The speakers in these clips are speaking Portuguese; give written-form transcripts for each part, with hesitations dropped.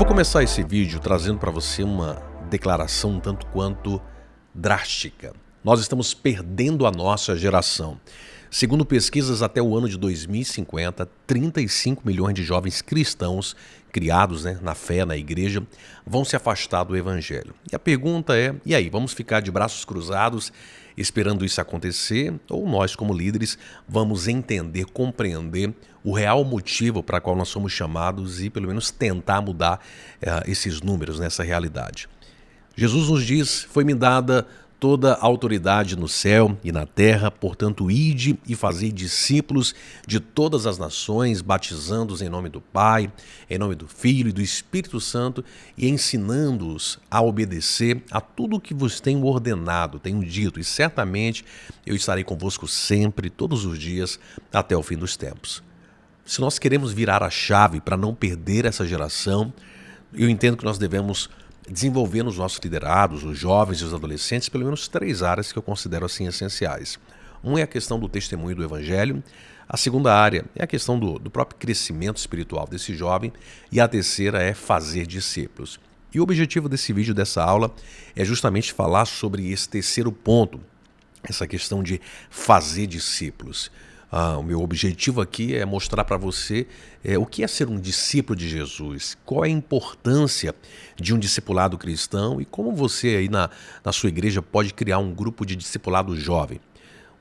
vou começar esse vídeo trazendo para você uma declaração um tanto quanto drástica. Nós estamos perdendo a nossa geração. Segundo pesquisas, até o ano de 2050, 35 milhões de jovens cristãos criados, na fé, na igreja, vão se afastar do evangelho. E a pergunta é, e aí, vamos ficar de braços cruzados esperando isso acontecer? Ou nós, como líderes, vamos entender, compreender o real motivo para qual nós somos chamados e pelo menos tentar mudar esses números nessa realidade? Jesus nos diz, foi-me dada toda a autoridade no céu e na terra, portanto, ide e fazei discípulos de todas as nações, batizando-os em nome do Pai, em nome do Filho e do Espírito Santo e ensinando-os a obedecer a tudo o que vos tenho ordenado, tenho dito, e certamente eu estarei convosco sempre, todos os dias, até o fim dos tempos. Se nós queremos virar a chave para não perder essa geração, eu entendo que nós devemos desenvolver nos nossos liderados, os jovens e os adolescentes, pelo menos 3 áreas que eu considero assim essenciais. Uma é a questão do testemunho do evangelho, a segunda área é a questão do próprio crescimento espiritual desse jovem e a terceira é fazer discípulos. E o objetivo desse vídeo, dessa aula, é justamente falar sobre esse terceiro ponto, essa questão de fazer discípulos. O meu objetivo aqui é mostrar para você o que é ser um discípulo de Jesus, qual é a importância de um discipulado cristão e como você aí na sua igreja pode criar um grupo de discipulado jovem.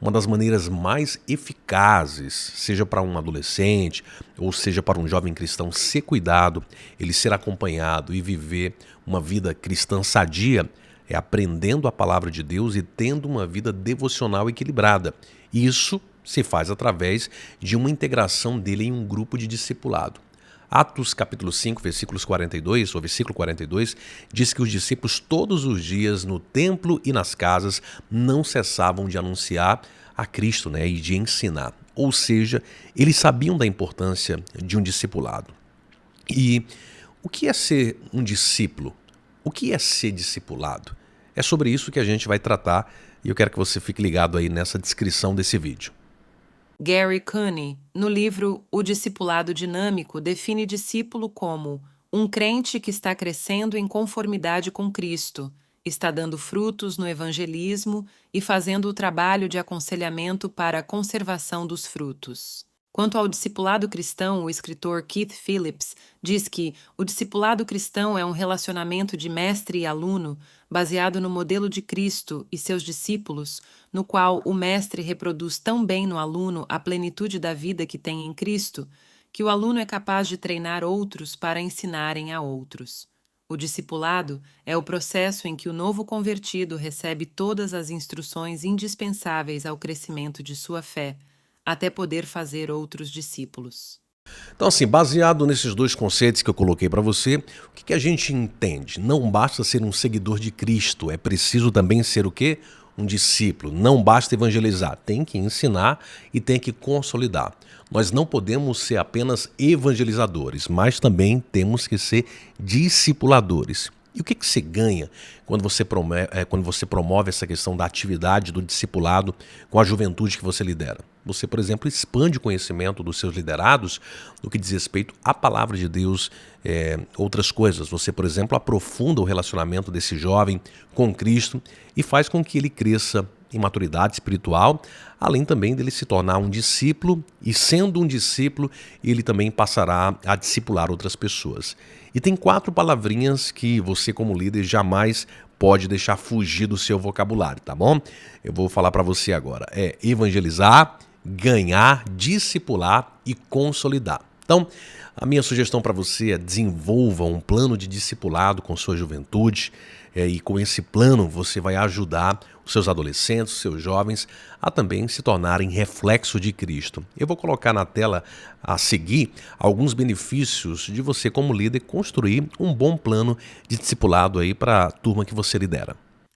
Uma das maneiras mais eficazes, seja para um adolescente ou seja para um jovem cristão ser cuidado, ele ser acompanhado e viver uma vida cristã sadia, é aprendendo a palavra de Deus e tendo uma vida devocional equilibrada. Isso se faz através de uma integração dele em um grupo de discipulado. Atos capítulo 5, versículo 42, diz que os discípulos todos os dias no templo e nas casas não cessavam de anunciar a Cristo, e de ensinar. Ou seja, eles sabiam da importância de um discipulado. E o que é ser um discípulo? O que é ser discipulado? É sobre isso que a gente vai tratar e eu quero que você fique ligado aí nessa descrição desse vídeo. Gary Cooney, no livro O Discipulado Dinâmico, define discípulo como um crente que está crescendo em conformidade com Cristo, está dando frutos no evangelismo e fazendo o trabalho de aconselhamento para a conservação dos frutos. Quanto ao discipulado cristão, o escritor Keith Phillips diz que o discipulado cristão é um relacionamento de mestre e aluno baseado no modelo de Cristo e seus discípulos, no qual o mestre reproduz tão bem no aluno a plenitude da vida que tem em Cristo, que o aluno é capaz de treinar outros para ensinarem a outros. O discipulado é o processo em que o novo convertido recebe todas as instruções indispensáveis ao crescimento de sua fé, até poder fazer outros discípulos. Então, assim, baseado nesses 2 conceitos que eu coloquei para você, o que a gente entende? Não basta ser um seguidor de Cristo, é preciso também ser o quê? Um discípulo. Não basta evangelizar, tem que ensinar e tem que consolidar. Nós não podemos ser apenas evangelizadores, mas também temos que ser discipuladores. E o que você ganha quando você promove essa questão da atividade do discipulado com a juventude que você lidera? Você, por exemplo, expande o conhecimento dos seus liderados no que diz respeito à palavra de Deus, outras coisas. Você, por exemplo, aprofunda o relacionamento desse jovem com Cristo e faz com que ele cresça em maturidade espiritual, além também dele se tornar um discípulo e, sendo um discípulo, ele também passará a discipular outras pessoas. E tem 4 palavrinhas que você, como líder, jamais pode deixar fugir do seu vocabulário, tá bom? Eu vou falar para você agora. É evangelizar, ganhar, discipular e consolidar. Então, a minha sugestão para você é desenvolva um plano de discipulado com sua juventude e com esse plano você vai ajudar os seus adolescentes, os seus jovens a também se tornarem reflexo de Cristo. Eu vou colocar na tela a seguir alguns benefícios de você como líder construir um bom plano de discipulado aí para a turma que você lidera.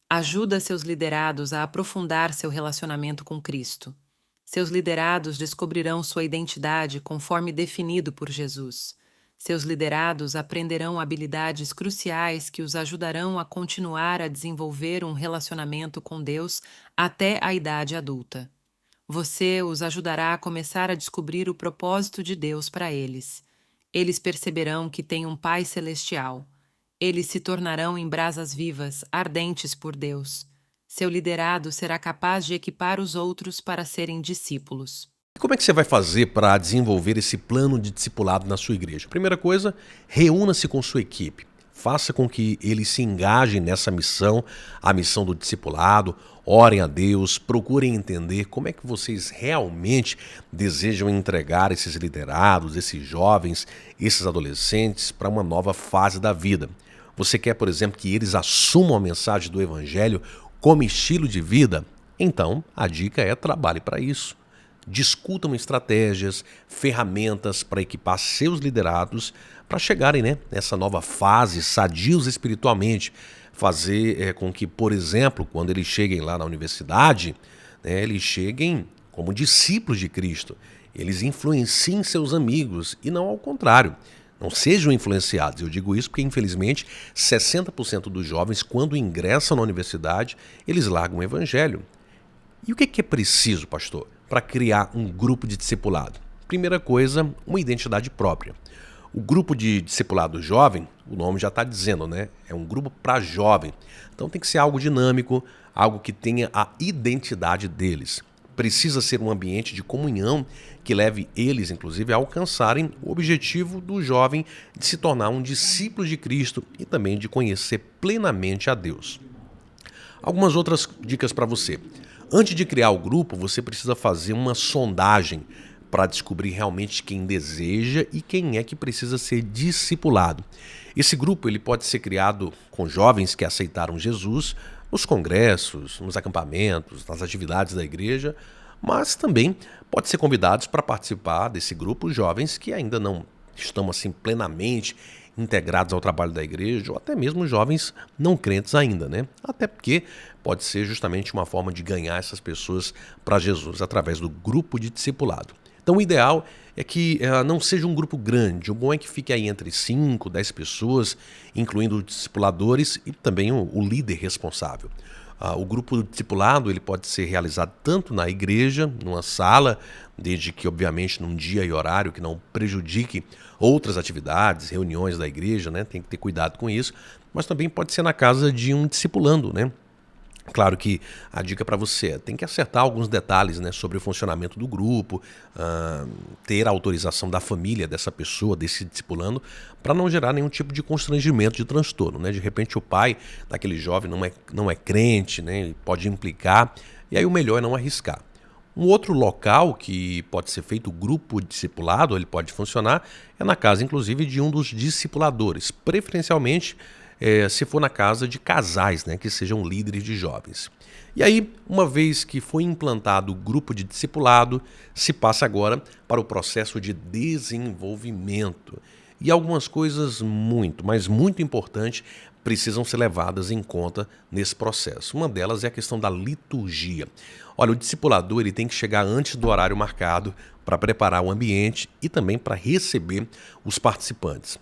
Ajuda seus liderados a aprofundar seu relacionamento com Cristo. Seus liderados descobrirão sua identidade conforme definido por Jesus. Seus liderados aprenderão habilidades cruciais que os ajudarão a continuar a desenvolver um relacionamento com Deus até a idade adulta. Você os ajudará a começar a descobrir o propósito de Deus para eles. Eles perceberão que têm um Pai celestial. Eles se tornarão em brasas vivas, ardentes por Deus. Seu liderado será capaz de equipar os outros para serem discípulos. E como é que você vai fazer para desenvolver esse plano de discipulado na sua igreja? Primeira coisa, reúna-se com sua equipe. Faça com que eles se engajem nessa missão, a missão do discipulado. Orem a Deus, procurem entender como é que vocês realmente desejam entregar esses liderados, esses jovens, esses adolescentes para uma nova fase da vida. Você quer, por exemplo, que eles assumam a mensagem do Evangelho como estilo de vida? Então, a dica é trabalhe para isso. Discutam estratégias, ferramentas para equipar seus liderados para chegarem, nessa nova fase, sadios espiritualmente. Fazer com que, por exemplo, quando eles cheguem lá na universidade, eles cheguem como discípulos de Cristo. Eles influenciem seus amigos e não ao contrário. Não sejam influenciados. Eu digo isso porque, infelizmente, 60% dos jovens, quando ingressam na universidade, eles largam o evangelho. E o que é preciso, pastor, para criar um grupo de discipulado? Primeira coisa, uma identidade própria. O grupo de discipulado jovem, o nome já está dizendo, é um grupo para jovem. Então tem que ser algo dinâmico, algo que tenha a identidade deles. Precisa ser um ambiente de comunhão que leve eles, inclusive, a alcançarem o objetivo do jovem de se tornar um discípulo de Cristo e também de conhecer plenamente a Deus. Algumas outras dicas para você. Antes de criar o grupo, você precisa fazer uma sondagem para descobrir realmente quem deseja e quem é que precisa ser discipulado. Esse grupo ele pode ser criado com jovens que aceitaram Jesus nos congressos, nos acampamentos, nas atividades da igreja, mas também pode ser convidados para participar desse grupo jovens que ainda não estão assim plenamente integrados ao trabalho da igreja, ou até mesmo jovens não crentes ainda, Até porque pode ser justamente uma forma de ganhar essas pessoas para Jesus através do grupo de discipulado. Então o ideal é que não seja um grupo grande, o bom é que fique aí entre 5, 10 pessoas, incluindo os discipuladores e também o líder responsável. O grupo discipulado ele pode ser realizado tanto na igreja, numa sala, desde que obviamente num dia e horário que não prejudique outras atividades, reuniões da igreja, tem que ter cuidado com isso, mas também pode ser na casa de um discipulando, Claro que a dica para você tem que acertar alguns detalhes sobre o funcionamento do grupo, ter a autorização da família dessa pessoa, desse discipulando, para não gerar nenhum tipo de constrangimento, de transtorno. De repente o pai daquele jovem não é crente, pode implicar, e aí o melhor é não arriscar. Um outro local que pode ser feito, o grupo discipulado, ele pode funcionar, é na casa inclusive de um dos discipuladores, preferencialmente se for na casa de casais, que sejam líderes de jovens. E aí, uma vez que foi implantado o grupo de discipulado, se passa agora para o processo de desenvolvimento. E algumas coisas mas muito importantes, precisam ser levadas em conta nesse processo. Uma delas é a questão da liturgia. Olha, o discipulador ele tem que chegar antes do horário marcado para preparar o ambiente e também para receber os participantes.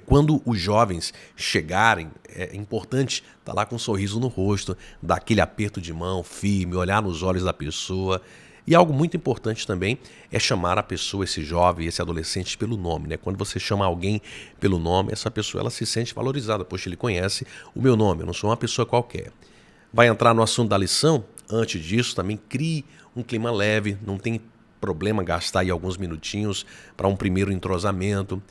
Quando os jovens chegarem, é importante estar lá com um sorriso no rosto, dar aquele aperto de mão firme, olhar nos olhos da pessoa. E algo muito importante também é chamar a pessoa, esse jovem, esse adolescente pelo nome. Quando você chama alguém pelo nome, essa pessoa ela se sente valorizada. Poxa, ele conhece o meu nome, eu não sou uma pessoa qualquer. Vai entrar no assunto da lição? Antes disso, também crie um clima leve, não tem problema gastar aí alguns minutinhos para um primeiro entrosamento.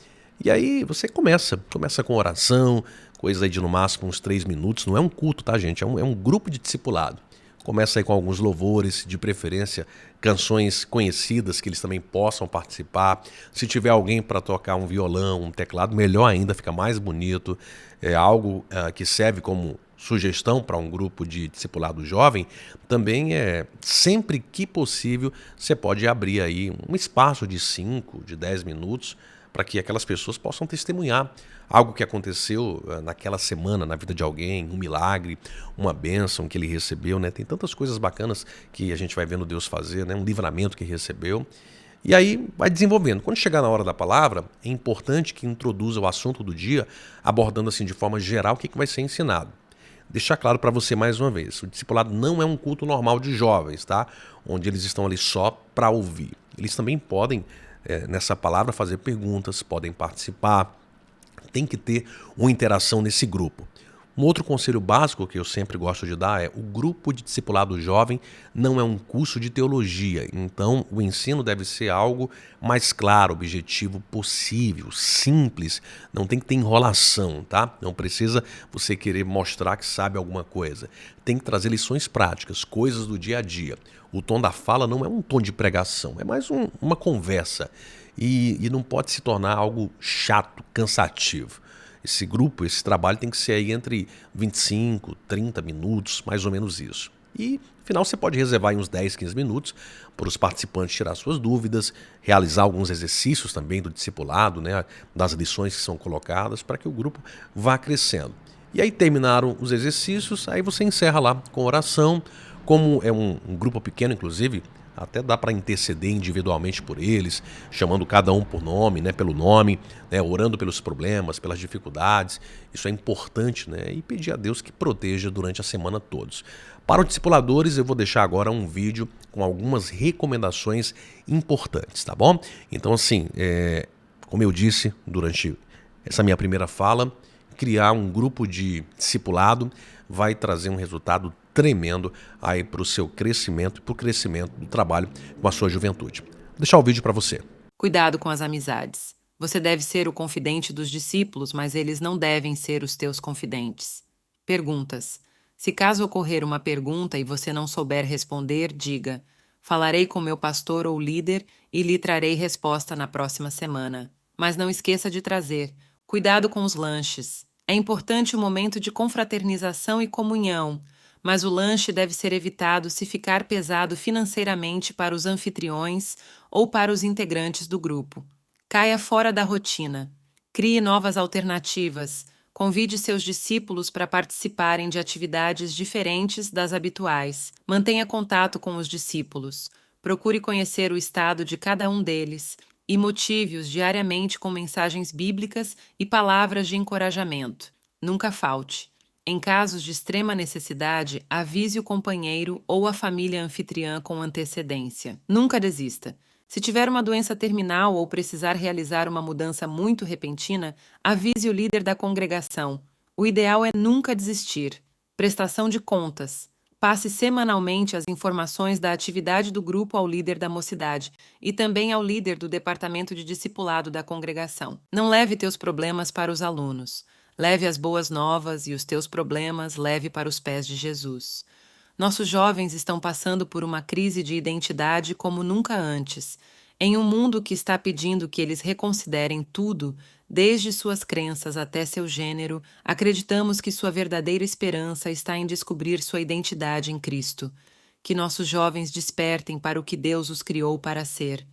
E aí você começa com oração, coisa aí de no máximo uns 3 minutos, não é um culto, tá gente? É um grupo de discipulado. Começa aí com alguns louvores, de preferência canções conhecidas que eles também possam participar. Se tiver alguém para tocar um violão, um teclado, melhor ainda, fica mais bonito. É algo que serve como sugestão para um grupo de discipulado jovem. Também sempre que possível, você pode abrir aí um espaço de 5, de 10 minutos para que aquelas pessoas possam testemunhar algo que aconteceu naquela semana na vida de alguém, um milagre, uma bênção que ele recebeu, Tem tantas coisas bacanas que a gente vai vendo Deus fazer, Um livramento que recebeu. E aí vai desenvolvendo. Quando chegar na hora da palavra, é importante que introduza o assunto do dia, abordando assim de forma geral o que vai ser ensinado. Deixar claro para você mais uma vez, o discipulado não é um culto normal de jovens, tá? Onde eles estão ali só para ouvir. Eles também podem nessa palavra, fazer perguntas, podem participar. Tem que ter uma interação nesse grupo. Um outro conselho básico que eu sempre gosto de dar é: o grupo de discipulado jovem não é um curso de teologia, então o ensino deve ser algo mais claro, objetivo possível, simples, não tem que ter enrolação, tá? Não precisa você querer mostrar que sabe alguma coisa. Tem que trazer lições práticas, coisas do dia a dia. O tom da fala não é um tom de pregação, é mais uma conversa e não pode se tornar algo chato, cansativo. Esse grupo, esse trabalho tem que ser aí entre 25, 30 minutos, mais ou menos isso. E, no final, você pode reservar aí uns 10, 15 minutos para os participantes tirar suas dúvidas, realizar alguns exercícios também do discipulado, né, das lições que são colocadas, para que o grupo vá crescendo. E aí terminaram os exercícios, aí você encerra lá com oração. Como é um grupo pequeno, inclusive, até dá para interceder individualmente por eles, chamando cada um por nome, né, pelo nome, né, orando pelos problemas, pelas dificuldades. Isso é importante, né, e pedir a Deus que proteja durante a semana todos. Para os discipuladores, eu vou deixar agora um vídeo com algumas recomendações importantes, tá bom? Então, assim, como eu disse durante essa minha primeira fala, criar um grupo de discipulado vai trazer um resultado tremendo aí para o seu crescimento e para o crescimento do trabalho com a sua juventude. Vou deixar o vídeo para você. Cuidado com as amizades. Você deve ser o confidente dos discípulos, mas eles não devem ser os teus confidentes. Perguntas. Se caso ocorrer uma pergunta e você não souber responder, diga: falarei com meu pastor ou líder e lhe trarei resposta na próxima semana. Mas não esqueça de trazer. Cuidado com os lanches. É importante o momento de confraternização e comunhão, mas o lanche deve ser evitado se ficar pesado financeiramente para os anfitriões ou para os integrantes do grupo. Caia fora da rotina. Crie novas alternativas. Convide seus discípulos para participarem de atividades diferentes das habituais. Mantenha contato com os discípulos. Procure conhecer o estado de cada um deles e motive-os diariamente com mensagens bíblicas e palavras de encorajamento. Nunca falte. Em casos de extrema necessidade, avise o companheiro ou a família anfitriã com antecedência. Nunca desista. Se tiver uma doença terminal ou precisar realizar uma mudança muito repentina, avise o líder da congregação. O ideal é nunca desistir. Prestação de contas. Passe semanalmente as informações da atividade do grupo ao líder da mocidade e também ao líder do departamento de discipulado da congregação. Não leve teus problemas para os alunos. Leve as boas novas e os teus problemas leve para os pés de Jesus. Nossos jovens estão passando por uma crise de identidade como nunca antes. Em um mundo que está pedindo que eles reconsiderem tudo, desde suas crenças até seu gênero, acreditamos que sua verdadeira esperança está em descobrir sua identidade em Cristo. Que nossos jovens despertem para o que Deus os criou para ser.